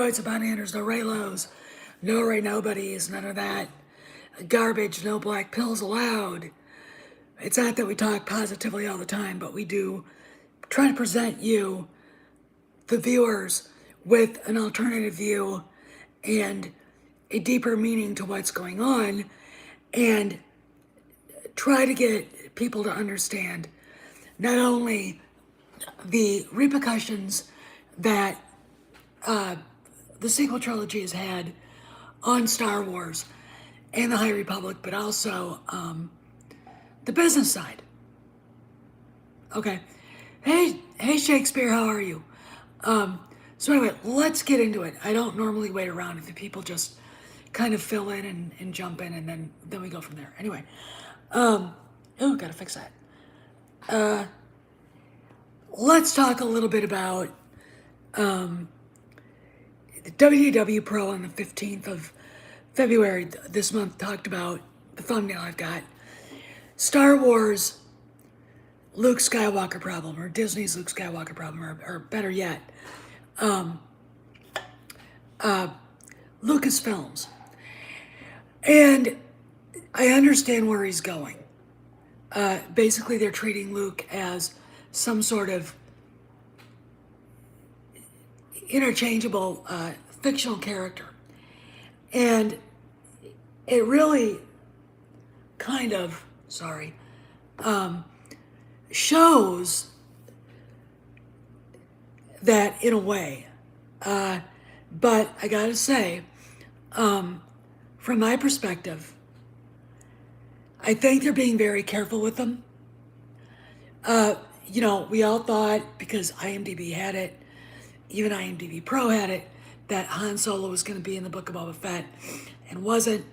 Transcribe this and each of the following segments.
droids, no bounty no Raylos, no Ray Nobodies, none of that garbage, no black pills allowed. It's not that we talk positively all the time, but we do try to present you, the viewers, with an alternative view and a deeper meaning to what's going on, and try to get people to understand not only the repercussions that the sequel trilogy has had on Star Wars and the High Republic, but also the business side. Okay. Hey, Shakespeare, how are you? So anyway, let's get into it. I don't normally wait around if the people just kind of fill in and jump in, and then we go from there. Anyway, gotta fix that. Let's talk a little bit about the WDW Pro on the 15th of February this month talked about the thumbnail I've got. Star Wars Luke Skywalker problem, or Disney's Luke Skywalker problem, or better yet, Lucasfilms. And I understand where he's going. Basically, they're treating Luke as some sort of interchangeable fictional character. And it really kind of, shows that in a way. But I gotta say, from my perspective, I think they're being very careful with them. We all thought, because IMDb had it, even IMDb Pro had it, that Han Solo was going to be in the Book of Boba Fett, and wasn't,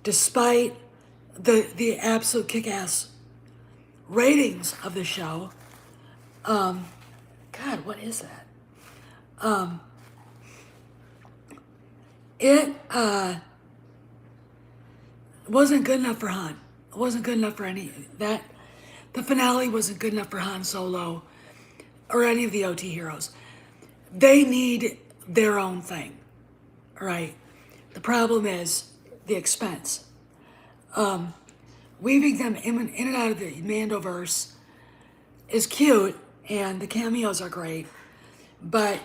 despite the absolute kick-ass ratings of the show. God, what is that? It wasn't good enough for Han. It wasn't good enough for any that. The finale wasn't good enough for Han Solo or any of the OT heroes. They need their own thing, right? The problem is the expense. Weaving them in and out of the Mandoverse is cute, and the cameos are great, but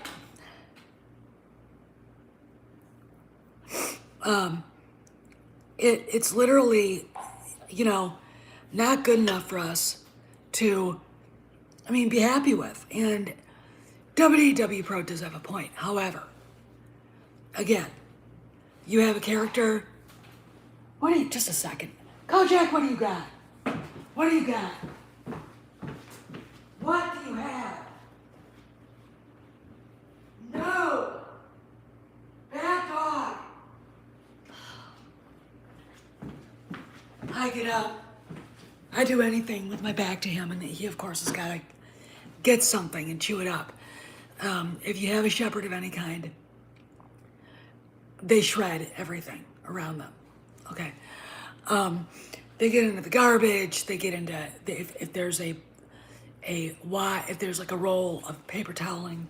it's literally, not good enough for us to, be happy with. And WDW Pro does have a point. However, again, you have a character. Just a second. Kojak, what do you got? What do you got? What do you have? No! Bad dog! I get up. I do anything with my back to him, and he, of course, has got to get something and chew it up. If you have a shepherd of any kind, they shred everything around them. Okay. They get into the garbage. They get into if there's if there's like a roll of paper toweling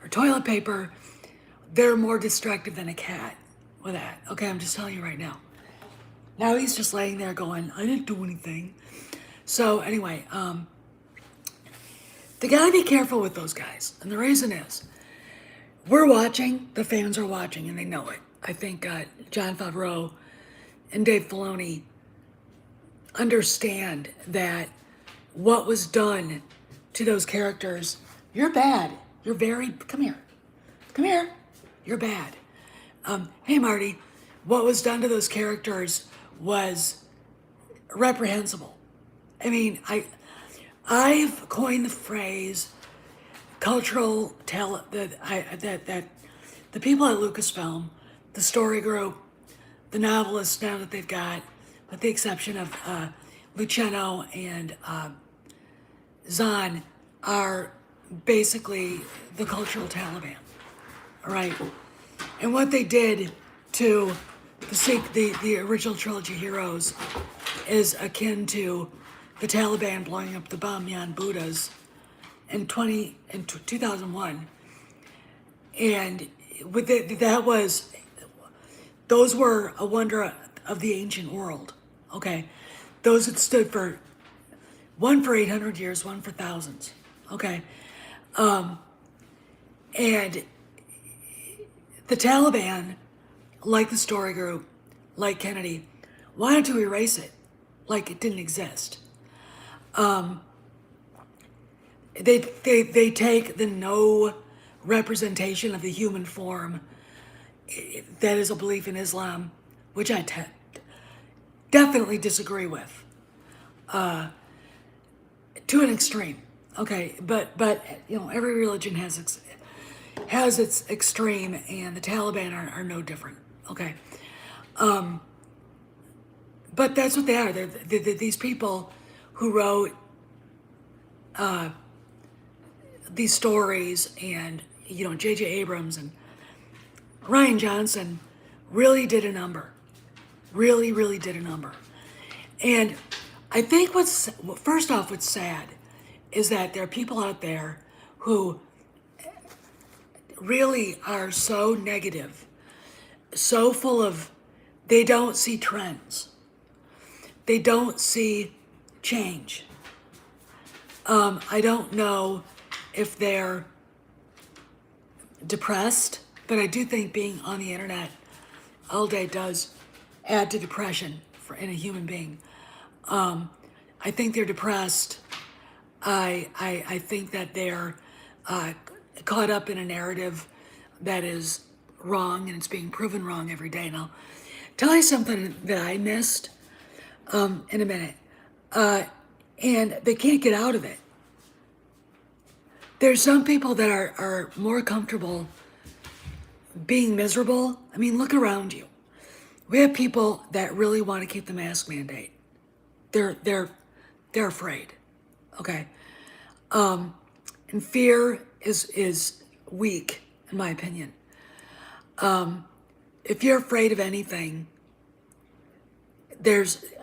or toilet paper, they're more destructive than a cat with that. Okay, I'm just telling you right now. Now he's just laying there going, I didn't do anything. So anyway, they gotta be careful with those guys. And the reason is, we're watching, the fans are watching, and they know it. I think Jon Favreau and Dave Filoni understand that what was done to those characters, you're bad. You're come here, you're bad. Hey Marty, what was done to those characters was reprehensible. I've coined the phrase cultural talent that the people at Lucasfilm, the story group, the novelists now that they've got, with the exception of Luceno and Zahn, are basically the cultural Taliban, all right? And what they did to the original trilogy heroes is akin to the Taliban blowing up the Bamyan Buddhas in 2001, and that was, those were a wonder of the ancient world. Okay, those that stood for, one for 800 years, one for thousands. Okay, and the Taliban, like the Story Group, like Kennedy, wanted to erase it like it didn't exist. They take the no representation of the human form that is a belief in Islam, which I definitely disagree with, to an extreme. Okay, but every religion has its extreme, and the Taliban are no different. Okay, but that's what they are. They're these people who wrote these stories, and J.J. Abrams and Ryan Johnson really did a number. Really, really did a number. And I think first off, what's sad is that there are people out there who really are so negative, so full of, they don't see trends. They don't see change. I don't know if they're depressed, but I do think being on the internet all day does add to depression in a human being. I think they're depressed. I think that they're caught up in a narrative that is wrong, and it's being proven wrong every day. And I'll tell you something that I missed in a minute. And they can't get out of it. There's some people that are more comfortable being miserable. I mean, look around you. We have people that really want to keep the mask mandate. They're afraid. Okay. And fear is weak, in my opinion. If you're afraid of anything,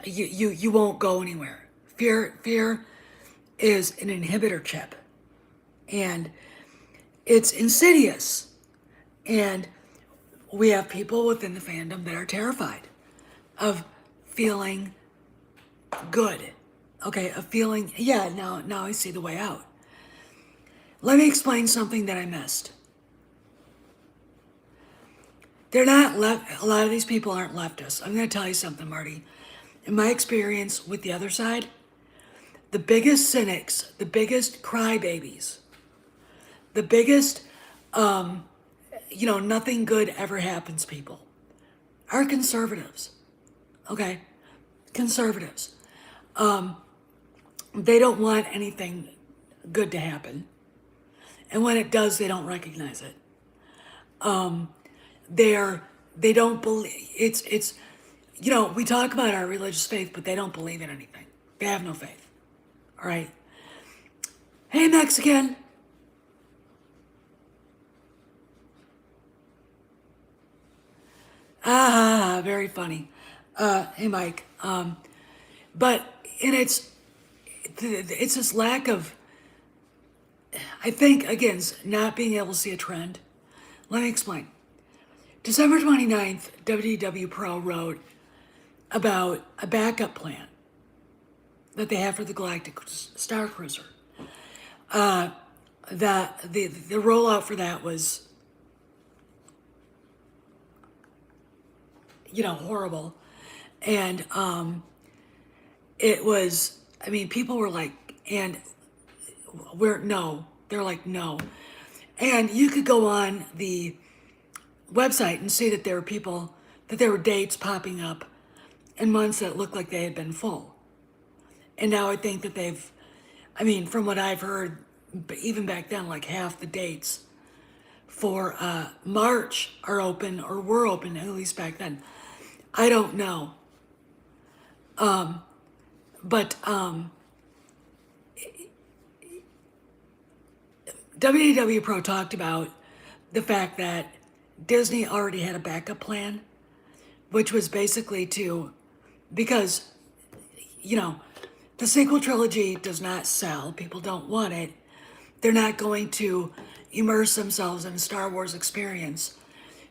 you won't go anywhere. Fear is an inhibitor chip, and it's insidious. And we have people within the fandom that are terrified of feeling good. Okay, of feeling, yeah, now I see the way out. Let me explain something that I missed. They're not a lot of these people aren't leftists. I'm going to tell you something, Marty. In my experience with the other side, the biggest cynics, the biggest crybabies, the biggest, nothing good ever happens people are conservatives. Okay? Conservatives. They don't want anything good to happen. And when it does, they don't recognize it. They don't believe, it's, we talk about our religious faith, but they don't believe in anything. They have no faith. All right? Hey, Mexican. Very funny. Hey, Mike. But, and it's this lack of, I think, again, not being able to see a trend. Let me explain. December 29th, WDW Pro wrote about a backup plan that they have for the Galactic Star Cruiser. The rollout for that was, horrible. And it was, I mean, people were like, and they're like, no. And you could go on the website and see that there were dates popping up in months that looked like they had been full. And now I think that from what I've heard, even back then, like half the dates for March are open, or were open, at least back then. I don't know. But WDW Pro talked about the fact that Disney already had a backup plan, which was basically because, the sequel trilogy does not sell. People don't want it. They're not going to immerse themselves in a Star Wars experience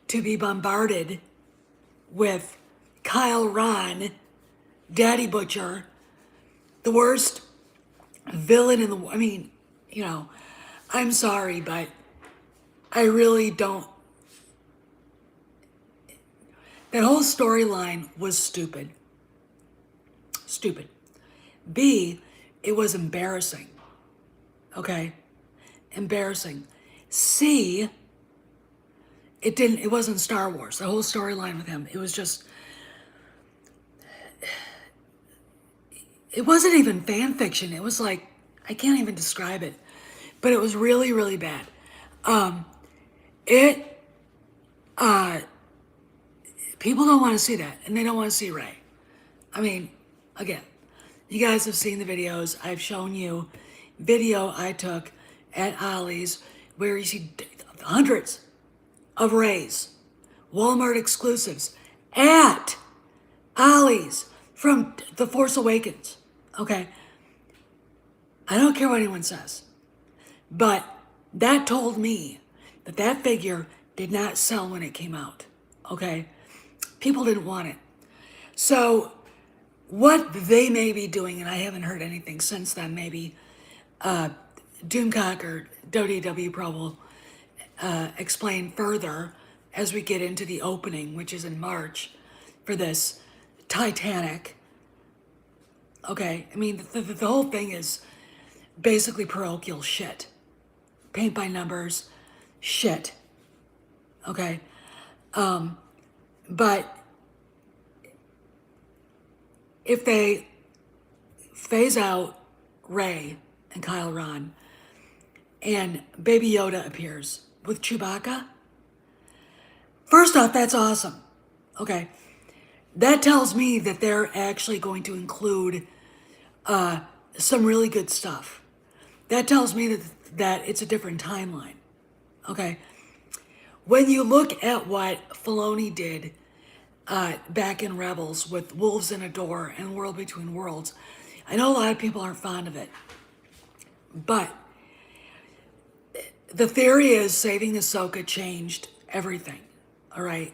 to be bombarded with Kyle Ron, Daddy Butcher, the worst villain in the. I mean, you know, I'm sorry, but I really don't. That whole storyline was stupid. Stupid. B, it was embarrassing. Okay? Embarrassing. C, it wasn't Star Wars. The whole storyline with him, it was just, it wasn't even fan fiction. It was like, I can't even describe it. But it was really, really bad. It, people don't want to see that, and they don't want to see Rey. I mean, again, you guys have seen the videos. I've shown you video I took at Ollie's where you see hundreds of Reys, Walmart exclusives at Ollie's from The Force Awakens. Okay? I don't care what anyone says. But that told me that that figure did not sell when it came out. Okay? People didn't want it. So what they may be doing, and I haven't heard anything since then, maybe Doomcock or WDW Pro will explain further as we get into the opening, which is in March, for this Titanic. Okay, I mean, the whole thing is basically parochial shit. Paint by numbers, shit. Okay? But if they phase out Rey and Kyle Ron and Baby Yoda appears with Chewbacca, first off, that's awesome. Okay? That tells me that they're actually going to include some really good stuff. That tells me that it's a different timeline. Okay? When you look at what Filoni did back in Rebels with Wolves in a Door and World Between Worlds, I know a lot of people aren't fond of it, but the theory is saving Ahsoka changed everything. All right?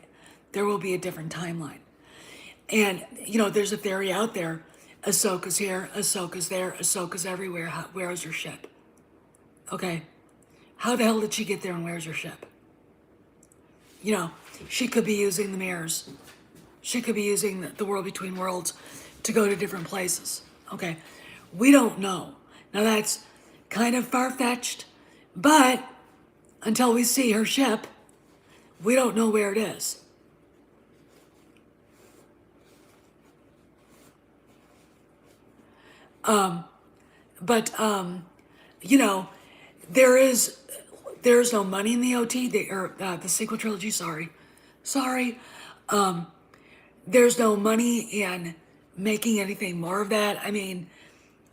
There will be a different timeline. And, you know, there's a theory out there. Ahsoka's here, Ahsoka's there, Ahsoka's everywhere. Where's your ship? Okay. How the hell did she get there and where's your ship? You know, she could be using the mirrors. She could be using the World Between Worlds to go to different places. Okay. We don't know. Now that's kind of far-fetched, but until we see her ship, we don't know where it is. But you know, there's no money in the OT, the sequel trilogy. Sorry. There's no money in making anything more of that. I mean,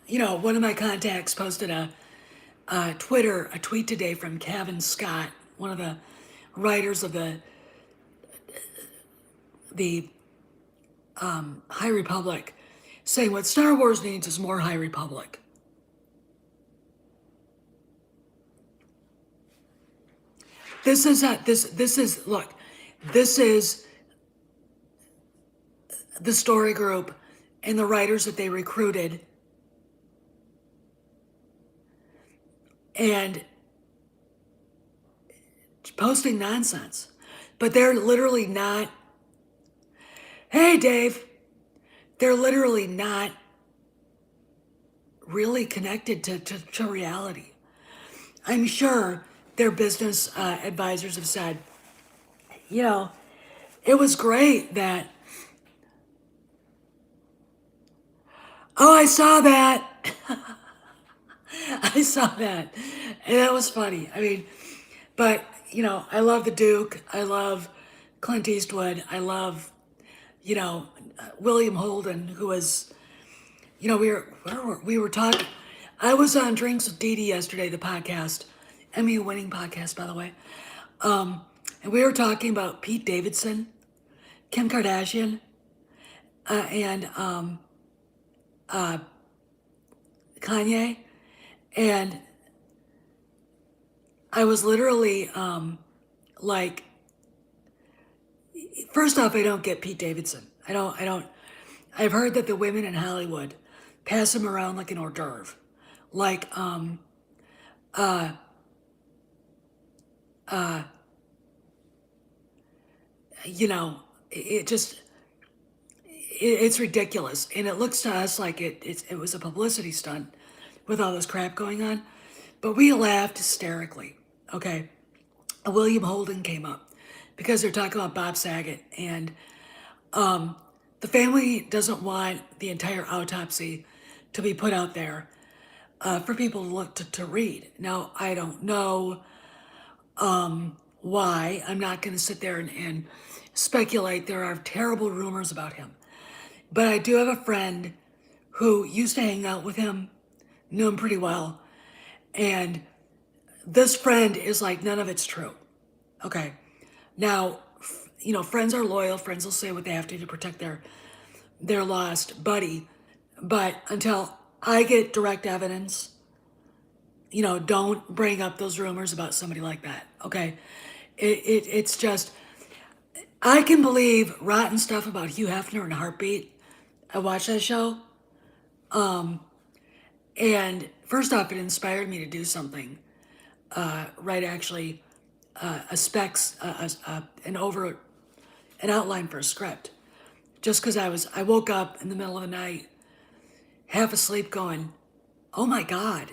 you know, one of my contacts posted a tweet today from Kevin Scott, one of the writers of the High Republic, saying what Star Wars needs is more High Republic. This is the story group and the writers that they recruited, and posting nonsense. But they're literally not, hey Dave, they're literally not really connected to reality. I'm sure their business advisors have said, you know, it was great that, oh, I saw that. I saw that. And that was funny. I mean, but, you know, I love the Duke. I love Clint Eastwood. I love, you know, William Holden, who was, you know, we were talking. I was on Drinks with Dee Dee yesterday, the podcast, Emmy-winning podcast, by the way. And we were talking about Pete Davidson, Kim Kardashian, and Kanye. And I was literally like, First off, I don't get Pete Davidson. I don't. I've heard that the women in Hollywood pass him around like an hors d'oeuvre. Like, uh, uh, you know, it just, it's ridiculous. And it looks to us like it was a publicity stunt with all this crap going on. But we laughed hysterically. Okay. William Holden came up because they're talking about Bob Saget, and the family doesn't want the entire autopsy to be put out there for people to look to read. Now, I don't know why. I'm not going to sit there and speculate. There are terrible rumors about him. But I do have a friend who used to hang out with him, knew him pretty well, and this friend is like, none of it's true. Okay. Now, friends are loyal. Friends will say what they have to protect their lost buddy. But until I get direct evidence, don't bring up those rumors about somebody like that. Okay. It's just, I can believe rotten stuff about Hugh Hefner and Heartbeat. I watched that show. And first off, it inspired me to do something. Write actually a specs, an outline for a script. Just because I woke up in the middle of the night, half asleep, going, "Oh my God!"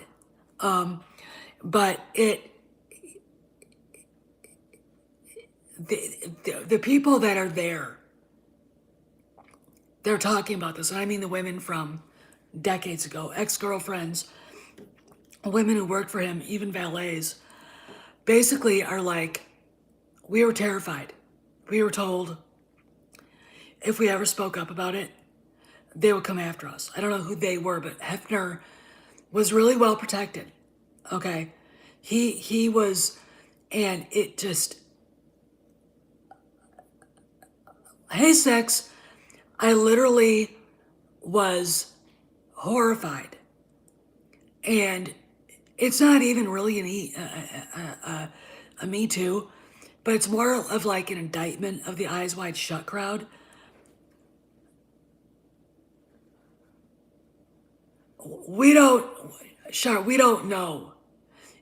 But the people that are there, they're talking about this, and I mean the women from decades ago, ex-girlfriends, women who worked for him, even valets, basically are like, we were terrified. We were told if we ever spoke up about it, they would come after us. I don't know who they were, but Hefner was really well protected. Okay. He was, and it just, hey, sex, I literally was horrified. And it's not even really a Me Too, but it's more of like an indictment of the Eyes Wide Shut crowd. We don't know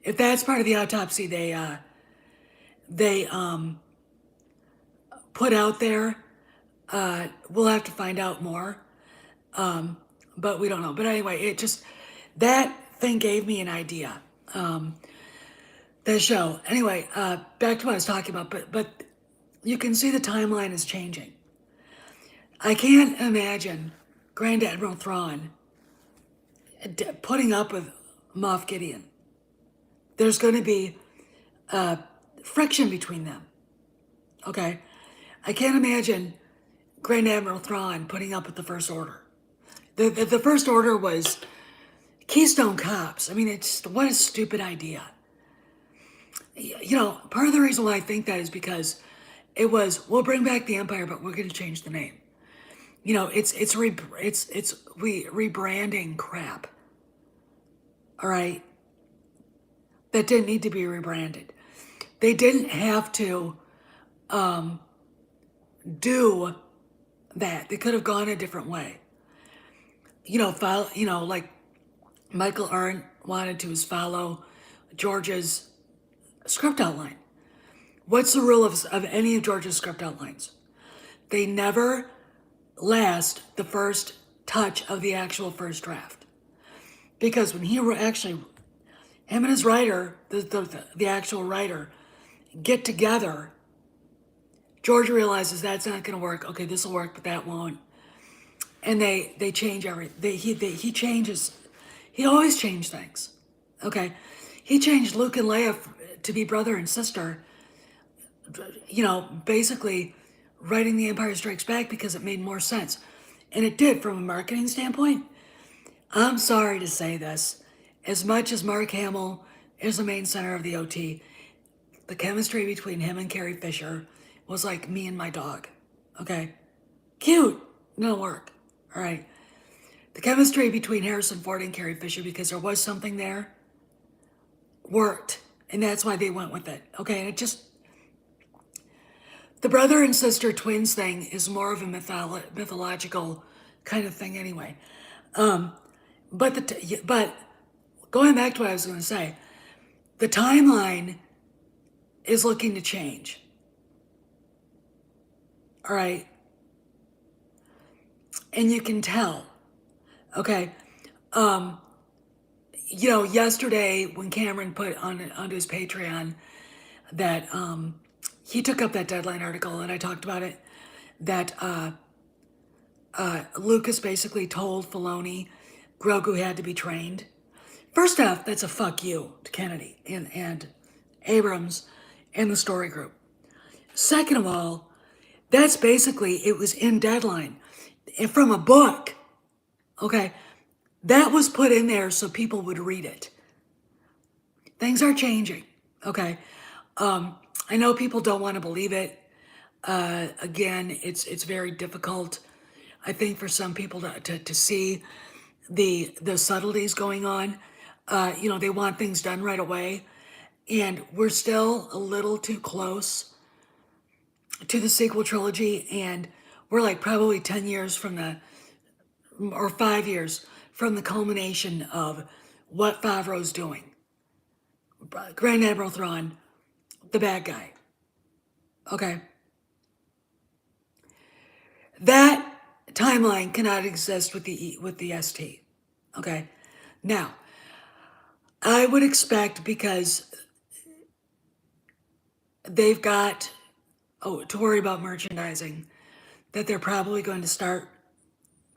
if that's part of the autopsy they put out there. We'll have to find out more, but we don't know. But anyway, that thing gave me an idea. That show. Anyway, back to what I was talking about. But you can see the timeline is changing. I can't imagine Grand Admiral Thrawn putting up with Moff Gideon. There's going to be friction between them. Okay? I can't imagine Grand Admiral Thrawn putting up with the First Order. The First Order was Keystone Cops. I mean, what a stupid idea. Part of the reason why I think that is because it was, we'll bring back the Empire, but we're going to change the name. It's rebranding crap. All right? That didn't need to be rebranded. They didn't have to do that. They could have gone a different way. Like Michael Arndt wanted to follow George's script outline. What's the rule of any of George's script outlines? They never last the first touch of the actual first draft. Because when him and his writer, the actual writer, get together, George realizes that's not going to work. Okay, this will work, but that won't. And they change everything. He changes. He always changed things. Okay, he changed Luke and Leia to be brother and sister. Basically writing The Empire Strikes Back because it made more sense, and it did from a marketing standpoint. I'm sorry to say this. As much as Mark Hamill is the main center of the OT, the chemistry between him and Carrie Fisher was like me and my dog. Okay? Cute. Gonna work. All right. The chemistry between Harrison Ford and Carrie Fisher, because there was something there, worked. And that's why they went with it. Okay? And The brother and sister twins thing is more of a mythological kind of thing anyway. But going back to what I was going to say, the timeline is looking to change. All right, and you can tell. Okay, yesterday when Cameron put onto his Patreon that he took up that Deadline article and I talked about it, that Lucas basically told Filoni Grogu had to be trained. First off, that's a fuck you to Kennedy and Abrams and the story group. Second of all, that's basically, it was in Deadline from a book. Okay, that was put in there so people would read it. Things are changing. Okay, I know people don't want to believe it. Again, it's very difficult, I think, for some people to see the subtleties going on. They want things done right away, and we're still a little too close to the sequel trilogy, and we're like probably 10 years or 5 years from the culmination of what Favreau's doing. Grand Admiral Thrawn, the bad guy. Okay. That timeline cannot exist with the ST. Okay. Now, I would expect, because they've got to worry about merchandising, that they're probably going to start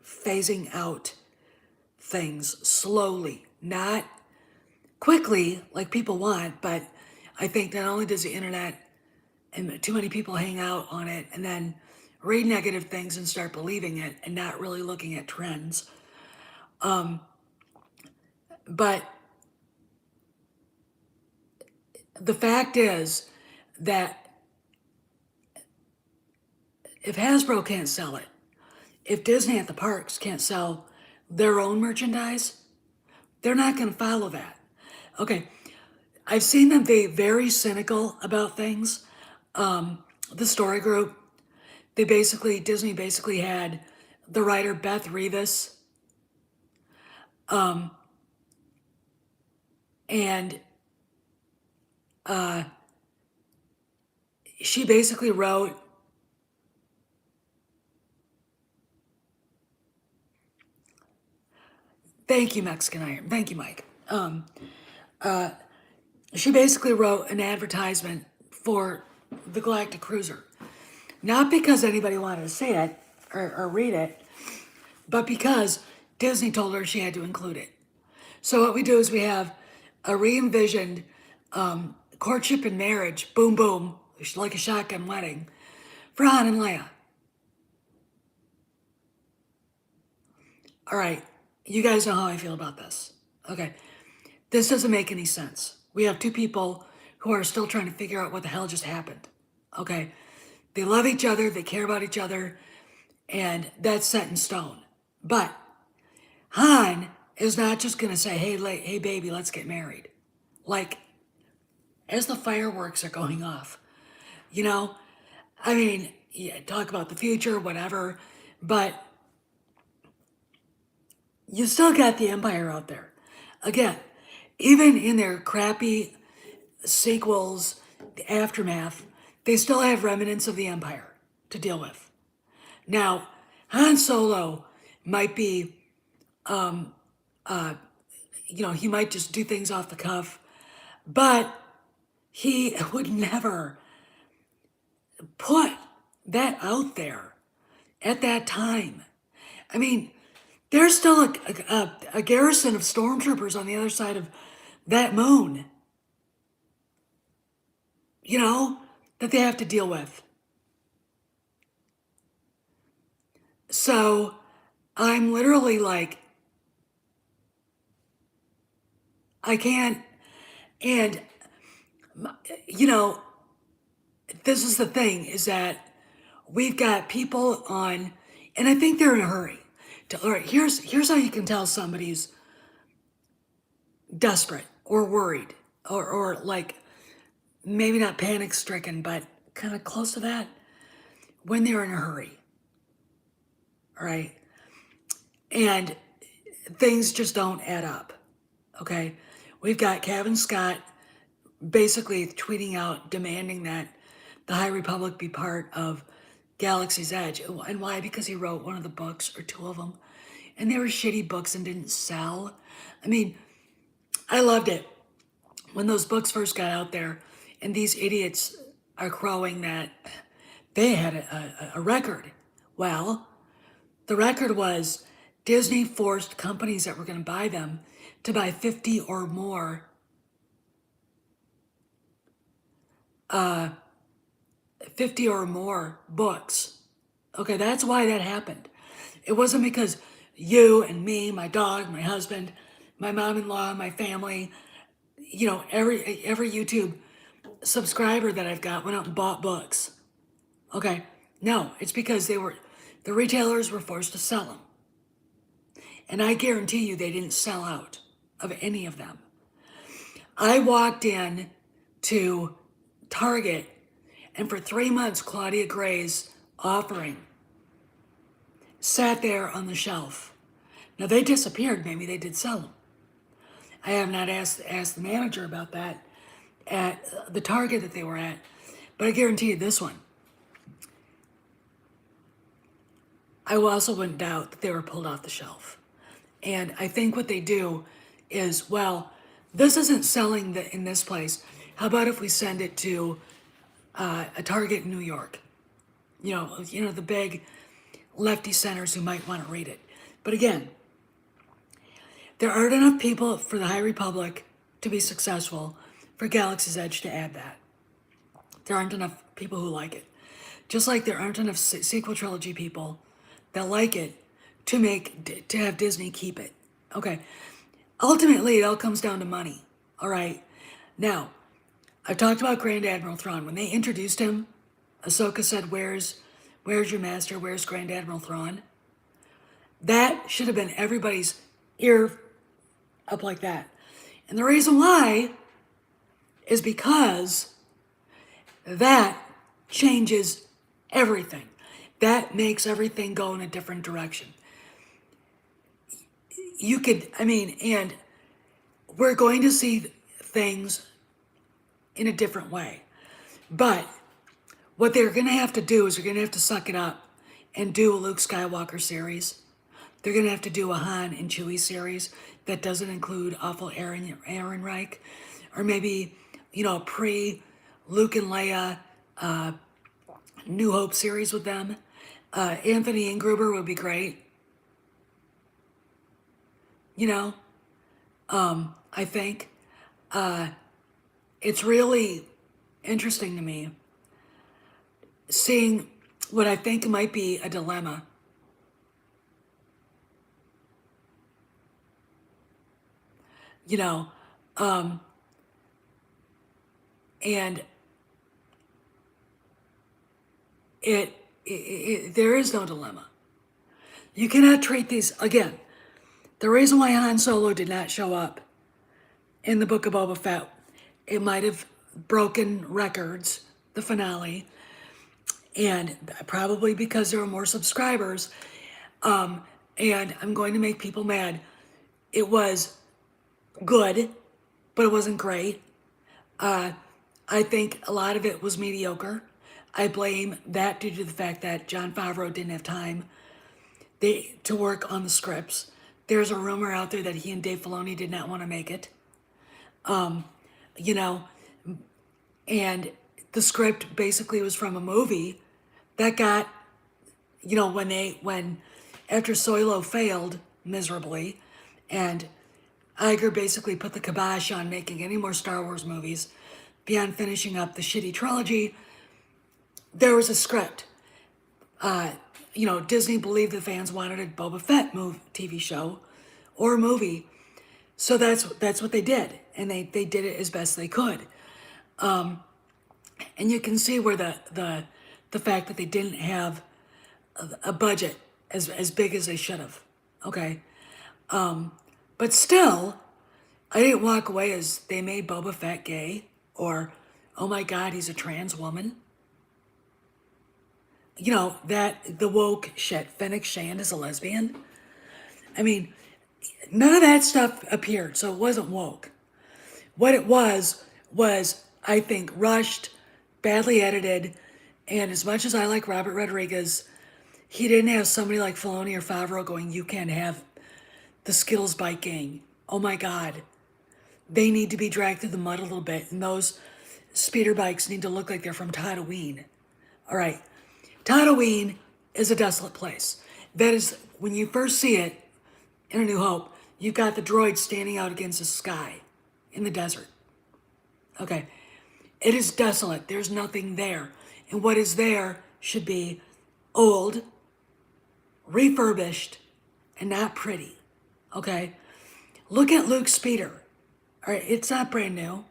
phasing out things slowly, not quickly like people want, but I think not only does the internet and too many people hang out on it and then read negative things and start believing it and not really looking at trends. But the fact is that if Hasbro can't sell it, if Disney at the parks can't sell their own merchandise, they're not going to follow that. Okay, I've seen them be very cynical about things. The story group, Disney basically had the writer Beth Revis, and she basically wrote, thank you, Mexican Iron, thank you, Mike. She basically wrote an advertisement for the Galactic Cruiser. Not because anybody wanted to see it or read it, but because Disney told her she had to include it. So what we do is we have a re-envisioned courtship and marriage, boom, boom, like a shotgun wedding for Han and Leia. All right, you guys know how I feel about this. Okay, this doesn't make any sense. We have two people who are still trying to figure out what the hell just happened. Okay, they love each other, they care about each other, and that's set in stone. But Han is not just gonna say, hey baby, let's get married. Like, as the fireworks are going off, I mean, yeah, talk about the future, whatever, but you still got the Empire out there. Again, even in their crappy sequels, the aftermath, they still have remnants of the Empire to deal with. Now, Han Solo might be, he might just do things off the cuff, but he would never put that out there at that time. I mean, there's still a garrison of stormtroopers on the other side of that moon, that they have to deal with. So I'm literally like, I can't, and, this is the thing, is that we've got people on, and I think they're in a hurry. All right, here's how you can tell somebody's desperate or worried or like maybe not panic stricken, but kind of close to that. when they're in a hurry. All right. And things just don't add up. Okay. We've got Kevin Scott basically tweeting out, demanding that the High Republic be part of Galaxy's Edge. And why? Because he wrote one of the books or two of them. And they were shitty books and didn't sell. I mean, I loved it when those books first got out there and these idiots are crowing that they had a record. Well, the record was Disney forced companies that were going to buy them to buy 50 or more 50 or more books. Okay, that's why that happened. It wasn't because you and me, my dog, my husband, my mom-in-law, my family, every YouTube subscriber that I've got went out and bought books. Okay, no, it's because the retailers were forced to sell them. And I guarantee you they didn't sell out of any of them. I walked in to Target, and for 3 months, Claudia Gray's offering sat there on the shelf. Now they disappeared. Maybe they did sell them. I have not asked the manager about that at the Target that they were at, but I guarantee you this one. I also wouldn't doubt that they were pulled off the shelf. And I think what they do is, well, this isn't selling in this place. How about if we send it to a Target in New York? The big lefty centers who might want to read it. But again, there aren't enough people for the High Republic to be successful for Galaxy's Edge to add that. There aren't enough people who like it. Just like there aren't enough sequel trilogy people that like it to have Disney keep it. Okay. Ultimately, it all comes down to money. All right. Now, I've talked about Grand Admiral Thrawn. When they introduced him, Ahsoka said, "Where's your master? Where's Grand Admiral Thrawn?" That should have been everybody's ear up like that. And the reason why is because that changes everything. That makes everything go in a different direction. And we're going to see things in a different way. But what they're going to have to do is they're going to have to suck it up and do a Luke Skywalker series. They're going to have to do a Han and Chewie series that doesn't include awful Aaron Reich. Or maybe, a pre-Luke and Leia New Hope series with them. Anthony Ingruber would be great. I think it's really interesting to me seeing what I think might be a dilemma. And there is no dilemma. You cannot treat these, again, the reason why Han Solo did not show up in the Book of Boba Fett, it might have broken records, the finale, and probably because there were more subscribers, and I'm going to make people mad. It was good, but it wasn't great. I think a lot of it was mediocre. I blame that due to the fact that Jon Favreau didn't have time to work on the scripts. There's a rumor out there that he and Dave Filoni did not want to make it. And the script basically was from a movie that got, when after Solo failed miserably, and Iger basically put the kibosh on making any more Star Wars movies beyond finishing up the shitty trilogy, there was a script. Disney believed the fans wanted a Boba Fett TV show or movie. So that's what they did. And they did it as best they could. And you can see where the fact that they didn't have a budget as big as they should have. Okay. But still, I didn't walk away as they made Boba Fett gay or, oh my God, he's a trans woman. that the woke shit, Fennec Shand is a lesbian. I mean, none of that stuff appeared, so it wasn't woke. What it was, I think, rushed, badly edited, and as much as I like Robert Rodriguez, he didn't have somebody like Filoni or Favreau going, you can't have the Skittles bike gang. Oh my God. They need to be dragged through the mud a little bit, and those speeder bikes need to look like they're from Tatooine. All right. Tatooine is a desolate place. That is, when you first see it in A New Hope, you've got the droid standing out against the sky in the desert. Okay. It is desolate. There's nothing there. And what is there should be old, refurbished, and not pretty. Okay? Look at Luke's speeder. All right, it's not brand new.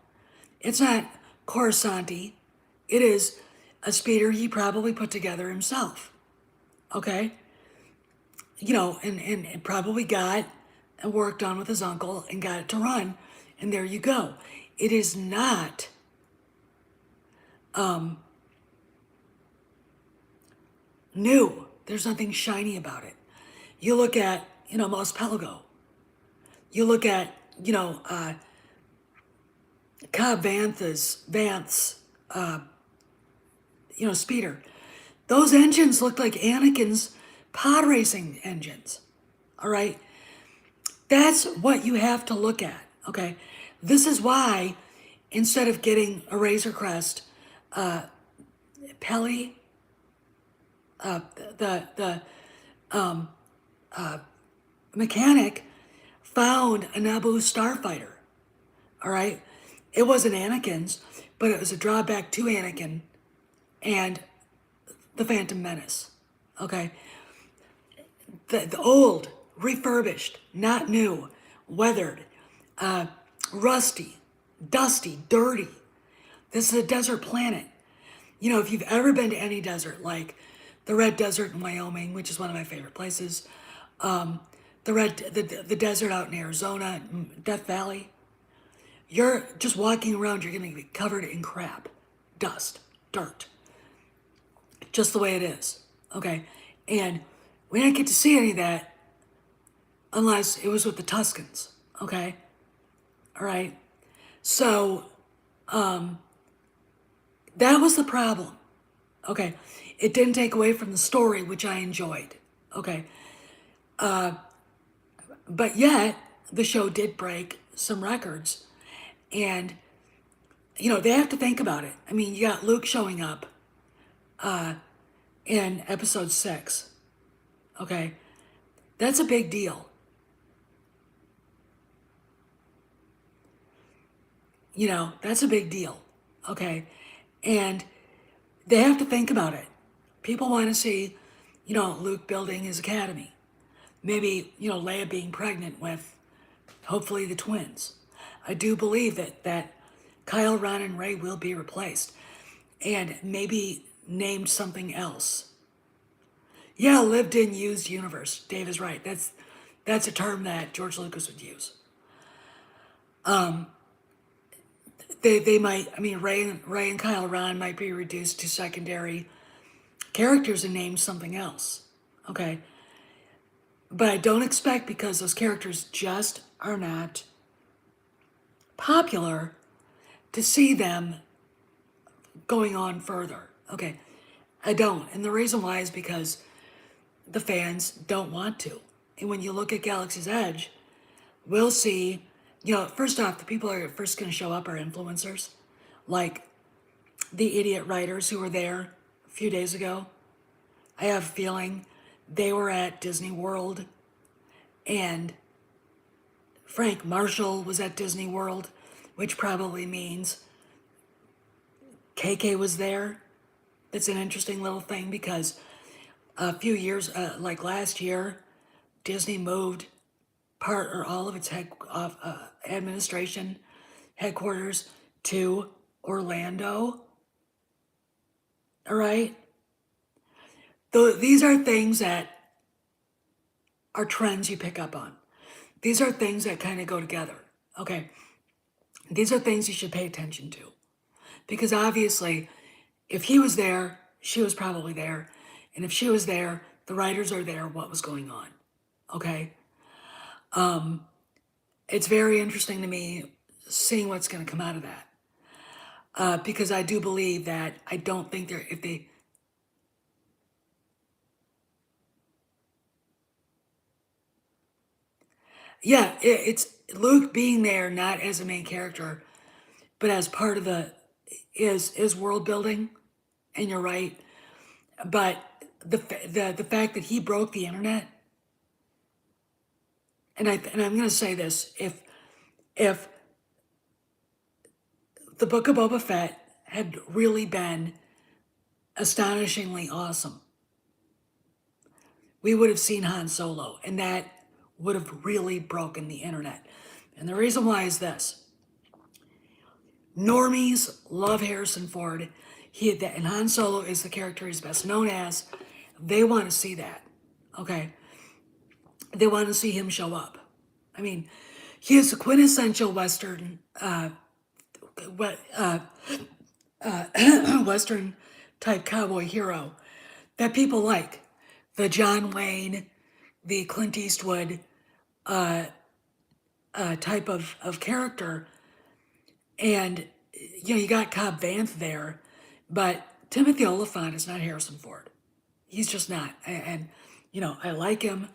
It's not Coruscant-y. It is a speeder he probably put together himself. Okay? And probably got and worked on with his uncle and got it to run. And there you go. It is not new. There's nothing shiny about it. You look at, Mos Pelego. You look at, Cobb Vance, speeder. Those engines look like Anakin's pod racing engines. All right? That's what you have to look at. Okay? This is why, instead of getting a Razor Crest, Peli, the mechanic found a Naboo starfighter. All right? It wasn't Anakin's, but it was a drawback to Anakin and the Phantom Menace. Okay? The old, refurbished, not new, weathered, rusty, dusty, dirty. This is a desert planet. If you've ever been to any desert, like the Red Desert in Wyoming, which is one of my favorite places, the desert out in Arizona, Death Valley, you're just walking around, you're going to be covered in crap, dust, dirt, just the way it is. Okay? And we didn't get to see any of that unless it was with the Tuscans. Okay? All right? So, that was the problem. Okay? It didn't take away from the story, which I enjoyed. Okay? But yet, the show did break some records. And, they have to think about it. I mean, you got Luke showing up in episode 6. Okay? That's a big deal. That's a big deal. Okay? And they have to think about it. People want to see, Luke building his academy. Maybe, Leia being pregnant with, hopefully, the twins. I do believe that Kyle, Ron, and Rey will be replaced. And maybe named something else. Yeah, lived in used universe. Dave is right. That's a term that George Lucas would use. They might, Rey and Kylo Ren might be reduced to secondary characters and named something else. Okay? But I don't expect, because those characters just are not popular, to see them going on further. Okay? I don't. And the reason why is because the fans don't want to. And when you look at Galaxy's Edge, we'll see, first off, the people are first going to show up are influencers, like the idiot writers who were there a few days ago. I have a feeling they were at Disney World, and Frank Marshall was at Disney World, which probably means KK was there. That's an interesting little thing, because a few years, like last year, Disney moved part or all of its administration headquarters to Orlando. All right? These are things that are trends you pick up on. These are things that kind of go together. Okay? These are things you should pay attention to. Because obviously, if he was there, she was probably there. And if she was there, the writers are there, what was going on. Okay? It's very interesting to me seeing what's going to come out of that. Because I do believe that I don't think they're, if they, yeah, it's Luke being there not as a main character, but as part of the, is world building. And you're right. But the fact that he broke the internet, and I'm going to say this, if the Book of Boba Fett had really been astonishingly awesome, we would have seen Han Solo, and that would have really broken the internet. And the reason why is this: normies love Harrison Ford. And Han Solo is the character he's best known as. They want to see that. Okay, they want to see him show up. I mean, he is the quintessential Western, Western type cowboy hero that people like. The John Wayne, the Clint Eastwood type of character. And, you got Cobb Vanth there, but Timothy Olyphant is not Harrison Ford. He's just not. And I like him.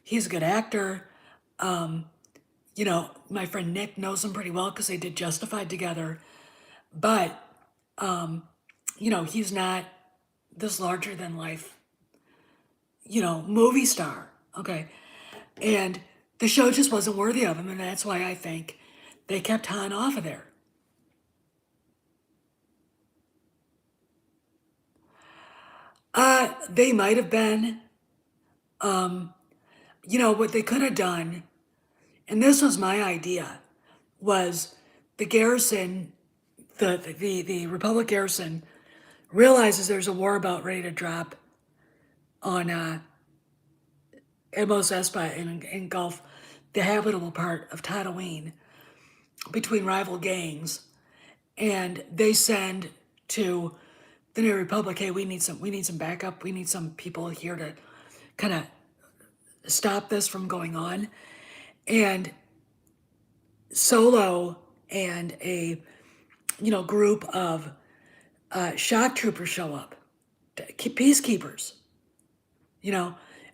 He's a good actor. My friend Nick knows him pretty well because they did Justified together. But, he's not this larger than life, movie star. Okay. And the show just wasn't worthy of him. And that's why I think they kept Han off of there. They might have been, what they could have done, and this was my idea, was the garrison, the Republic garrison realizes there's a war about ready to drop on Mos Espa and engulf the habitable part of Tatooine between rival gangs, and they send to the New Republic, hey, we need some backup, we need some people here to kind of stop this from going on. And Solo and a group of shock troopers show up, peacekeepers.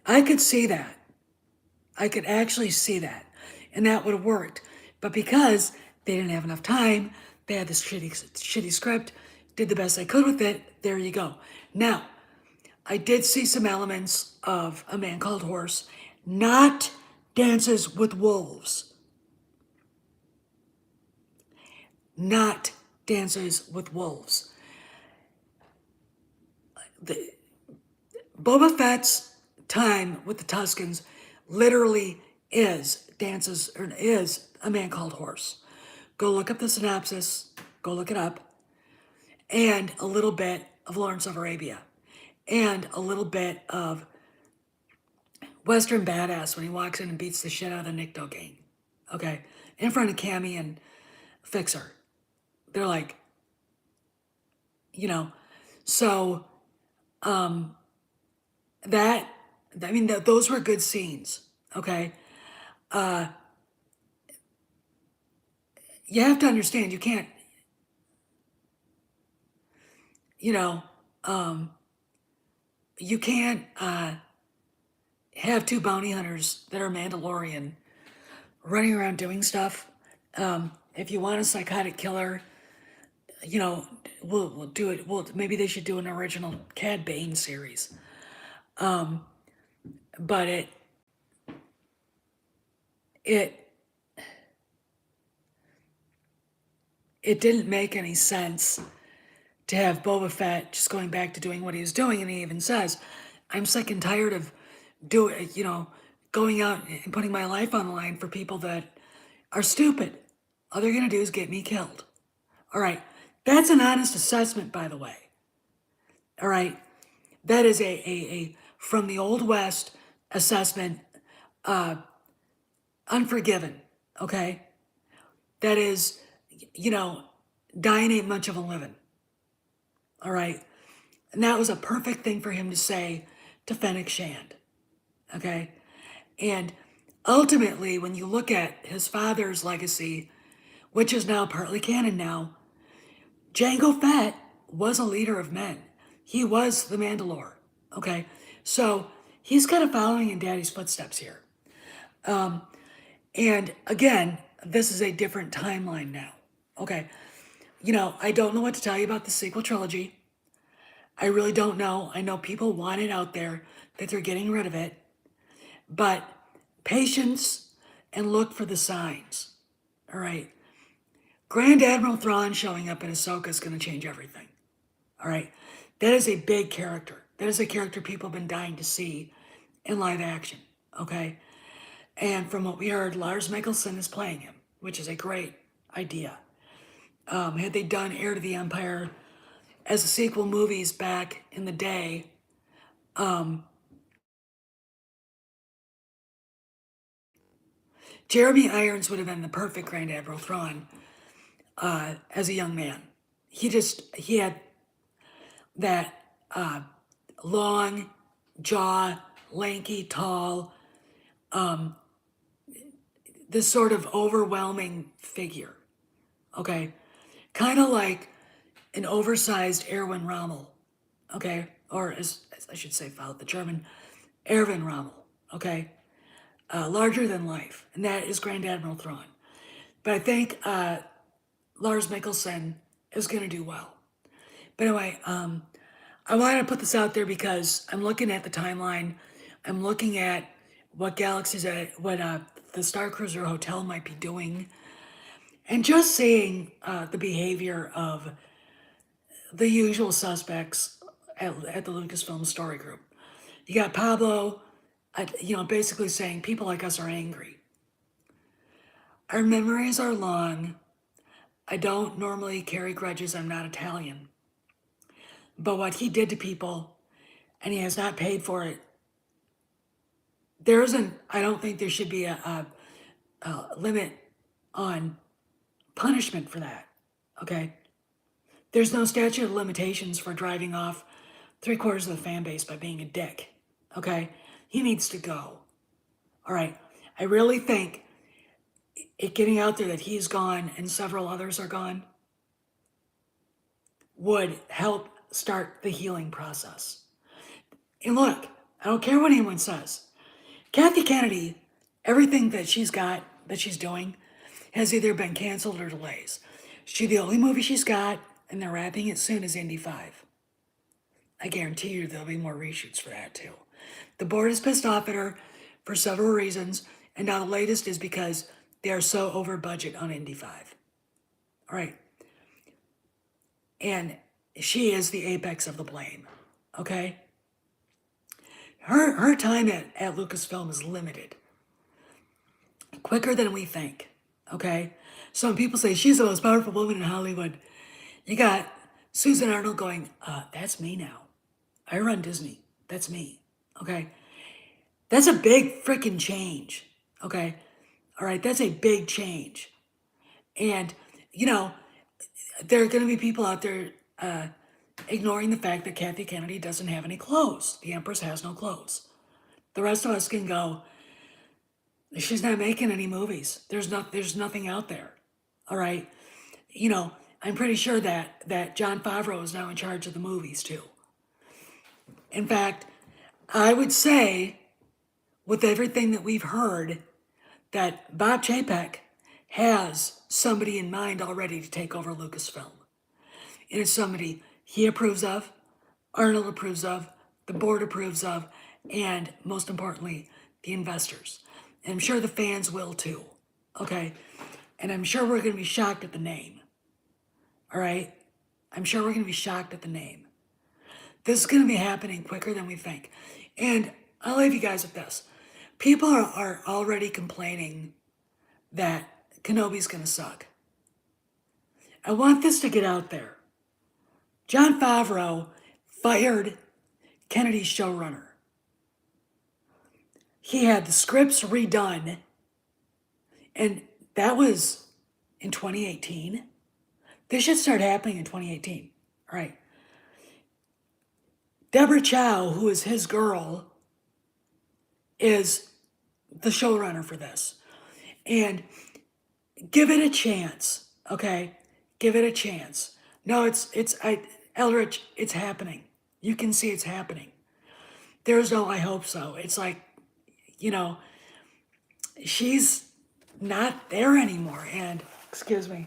I could see that. I could actually see that, and that would have worked. But because they didn't have enough time, they had this shitty script, did the best they could with it. There you go. Now, I did see some elements of A Man Called Horse, not Dances with Wolves. Not Dances with Wolves. Boba Fett's time with the Tuskens literally is A Man Called Horse. Go look up the synopsis, go look it up, and a little bit of Lawrence of Arabia, and a little bit of Western Badass when he walks in and beats the shit out of the Nikto gang. Okay? In front of Cammy and Fixer. They're like, so those were good scenes. Okay? You have to understand, you can't, you can't have two bounty hunters that are Mandalorian running around doing stuff. If you want a psychotic killer, we'll do it. Maybe they should do an original Cad Bane series. But it didn't make any sense to have Boba Fett just going back to doing what he was doing, and he even says, "I'm sick and tired of going out and putting my life on the line for people that are stupid. All they're gonna do is get me killed." All right, that's an honest assessment, by the way. All right, that is a from the Old West assessment, Unforgiven. Okay, that is, dying ain't much of a living. All right, And that was a perfect thing for him to say to Fennec Shand. Okay? And ultimately, when you look at his father's legacy, which is now partly canon now, Jango Fett was a leader of men. He was the Mandalore. Okay? So he's kind of following in Daddy's footsteps here. And again, this is a different timeline now. Okay. I don't know what to tell you about the sequel trilogy. I really don't know. I know people want it out there, that they're getting rid of it. But patience and look for the signs. All right. Grand Admiral Thrawn showing up in Ahsoka is going to change everything. All right. That is a big character. That is a character people have been dying to see in live action. Okay. And from what we heard, Lars Mikkelsen is playing him, which is a great idea. Had they done Heir to the Empire as a sequel movies back in the day, Jeremy Irons would have been the perfect Grand Admiral Thrawn as a young man. He had that long jaw, lanky, tall, this sort of overwhelming figure. Okay, kind of like an oversized Erwin Rommel. Okay, or as I should say, followed the German, Erwin Rommel. Okay, larger than life, and that is Grand Admiral Thrawn. But I think Lars Mikkelsen is going to do well. But anyway, I wanted to put this out there because I'm looking at the timeline. I'm looking at what the Star Cruiser Hotel might be doing, and just seeing the behavior of the usual suspects at the Lucasfilm Story Group. You got Pablo, basically saying people like us are angry. Our memories are long. I don't normally carry grudges. I'm not Italian. But what he did to people, and he has not paid for it, I don't think there should be a limit on punishment for that. Okay? There's no statute of limitations for driving off 3/4 of the fan base by being a dick. Okay? He needs to go. All right. I really think it getting out there that he's gone and several others are gone would help start the healing process. And look, I don't care what anyone says. Kathy Kennedy, everything that she's got, that she's doing, has either been canceled or delays. The only movie she's got, and they're wrapping it soon, is Indy 5. I guarantee you there'll be more reshoots for that too. The board is pissed off at her for several reasons, and now the latest is because they are so over budget on Indy 5. All right. And she is the apex of the blame. Okay? Her time at Lucasfilm is limited. Quicker than we think. Okay? Some people say she's the most powerful woman in Hollywood. You got Susan Arnold going, that's me now. I run Disney. That's me. Okay? That's a big freaking change. Okay? All right? That's a big change. And, there are going to be people out there ignoring the fact that Kathy Kennedy doesn't have any clothes. The Empress has no clothes. The rest of us can go, she's not making any movies. There's nothing out there. All right? I'm pretty sure that Jon Favreau is now in charge of the movies too. In fact, I would say, with everything that we've heard, that Bob Chapek has somebody in mind already to take over Lucasfilm. And it's somebody he approves of, Arnold approves of, the board approves of, and most importantly, the investors. And I'm sure the fans will too. Okay? And I'm sure we're going to be shocked at the name. All right? I'm sure we're going to be shocked at the name. This is going to be happening quicker than we think. And I'll leave you guys with this. People are already complaining that Kenobi's going to suck. I want this to get out there. Jon Favreau fired Kennedy's showrunner. He had the scripts redone, and that was in 2018. This should start happening in 2018. All right. Deborah Chow, who is his girl, is the showrunner for this. And give it a chance, okay? Give it a chance. No, Eldritch, it's happening. You can see it's happening. There's no I hope so. It's like, you know, she's not there anymore. And, excuse me,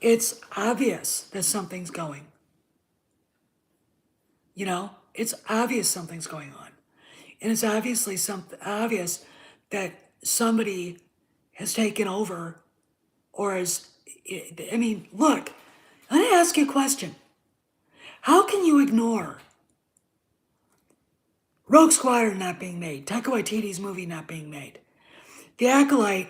it's obvious that something's going. You know, it's obvious something's going on. And it's obviously obvious that somebody has taken over or is, I mean, look, I'm going to ask you a question. How can you ignore Rogue Squadron not being made, Taika Waititi's movie not being made, The Acolyte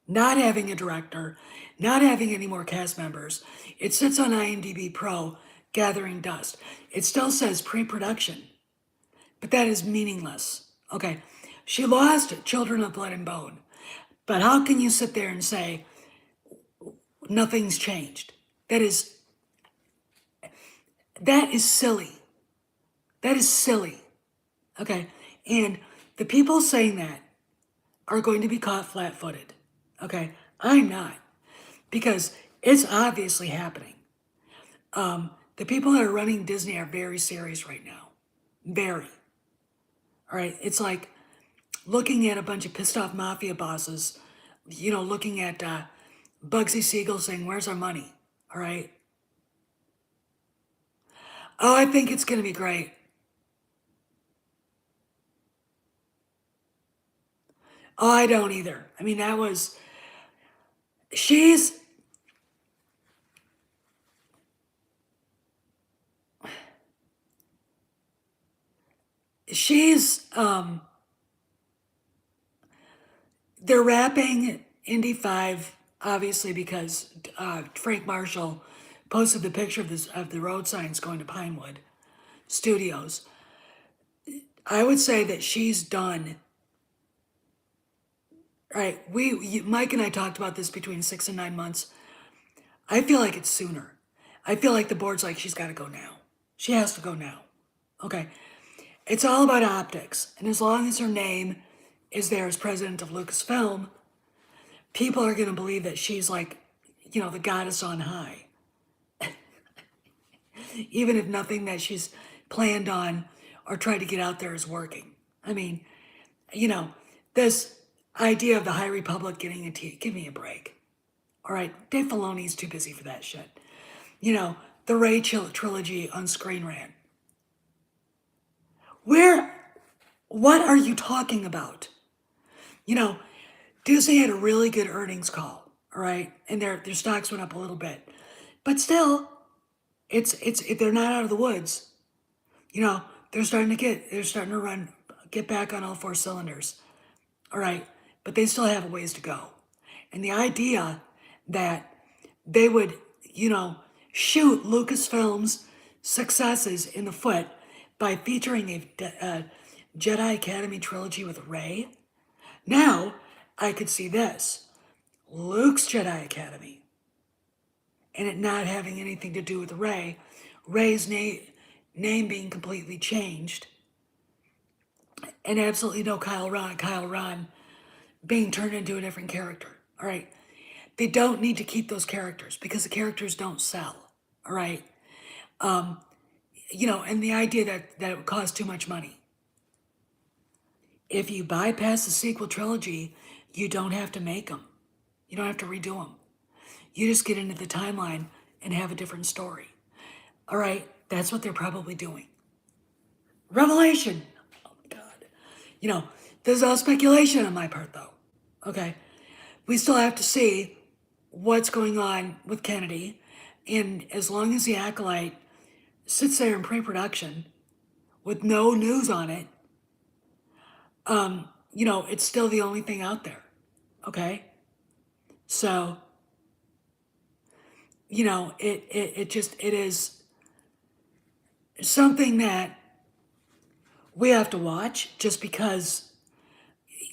not having a director, not having any more cast members? It sits on IMDb Pro gathering dust. It still says pre-production, but that is meaningless. Okay, she lost Children of Blood and Bone, but how can you sit there and say nothing's changed? That is silly. That is silly. Okay, and the people saying that are going to be caught flat-footed. Okay, I'm not, because it's obviously happening. The people that are running Disney are very serious right now. Very. All right, it's like looking at a bunch of pissed off mafia bosses, looking at Bugsy Siegel saying, "Where's our money?" All right. Oh, I think it's going to be great. Oh, I don't either. I mean, she's, she's, they're wrapping Indy 5, obviously, because Frank Marshall posted the picture of the road signs going to Pinewood Studios. I would say that she's done. Right, Mike and I talked about this between 6 and 9 months. I feel like it's sooner. I feel like the board's like, she's got to go now. She has to go now. Okay, it's all about optics, and as long as her name is there as president of Lucasfilm, people are going to believe that she's like, the goddess on high, even if nothing that she's planned on or tried to get out there is working. I mean, this idea of the High Republic getting give me a break. All right, Dave Filoni's too busy for that shit. The Rey trilogy on Screen Rant. What are you talking about? Disney had a really good earnings call, all right, and their stocks went up a little bit, but still, they're not out of the woods. They're starting to get back on all four cylinders, all right, but they still have a ways to go, and the idea that they would, shoot Lucasfilm's successes in the foot by featuring a Jedi Academy trilogy with Rey. Now, I could see this. Luke's Jedi Academy. And it not having anything to do with Rey. Rey's name being completely changed. And absolutely no Kyle Ron being turned into a different character. All right. They don't need to keep those characters because the characters don't sell. All right. And the idea that it would cost too much money. If you bypass the sequel trilogy, you don't have to make them. You don't have to redo them. You just get into the timeline and have a different story. All right, that's what they're probably doing. Revelation. Oh my God. This is all speculation on my part, though. Okay, we still have to see what's going on with Kennedy, and as long as the Acolyte sits there in pre-production with no news on it, it's still the only thing out there. Okay, so it is something that we have to watch just because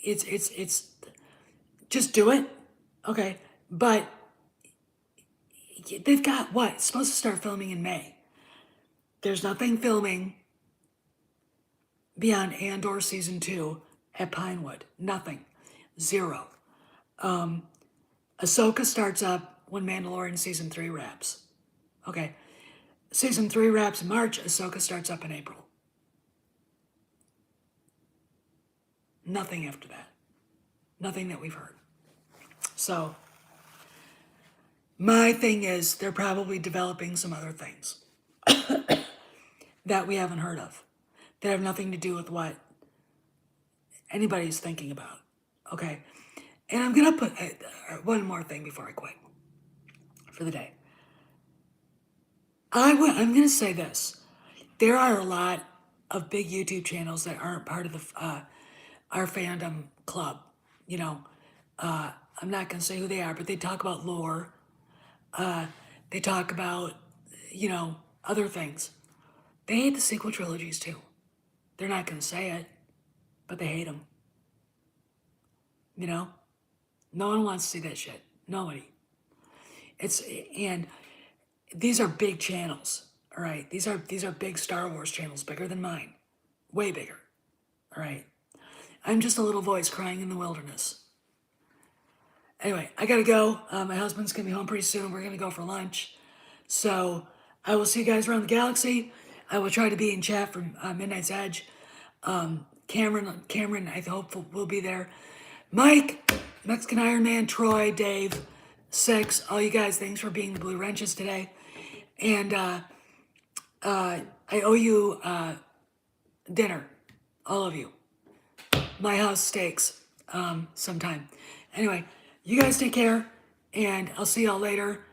it's just do it. Okay, but they've got what? It's supposed to start filming in May. There's nothing filming beyond Andor Season 2 at Pinewood. Nothing. Zero. Ahsoka starts up when Mandalorian Season 3 wraps. Okay. Season 3 wraps in March. Ahsoka starts up in April. Nothing after that. Nothing that we've heard. So, my thing is they're probably developing some other things that we haven't heard of that have nothing to do with what anybody's thinking about. Okay. And I'm going to put one more thing before I quit for the day. I'm going to say this. There are a lot of big YouTube channels that aren't part of our fandom club. You know, I'm not going to say who they are, but they talk about lore. They talk about, other things. They hate the sequel trilogies too. They're not going to say it, but they hate them. You know? No one wants to see that shit. Nobody. And these are big channels, all right? These are big Star Wars channels, bigger than mine. Way bigger. All right. I'm just a little voice crying in the wilderness. Anyway, I gotta go. My husband's gonna be home pretty soon. We're gonna go for lunch. So I will see you guys around the galaxy. I will try to be in chat from Midnight's Edge. Cameron, I hope will be there. Mike, Mexican Iron Man, Troy, Dave, Six, all you guys, thanks for being the Blue Wrenches today. And I owe you dinner, all of you. My house steaks sometime. Anyway, you guys take care, and I'll see y'all later.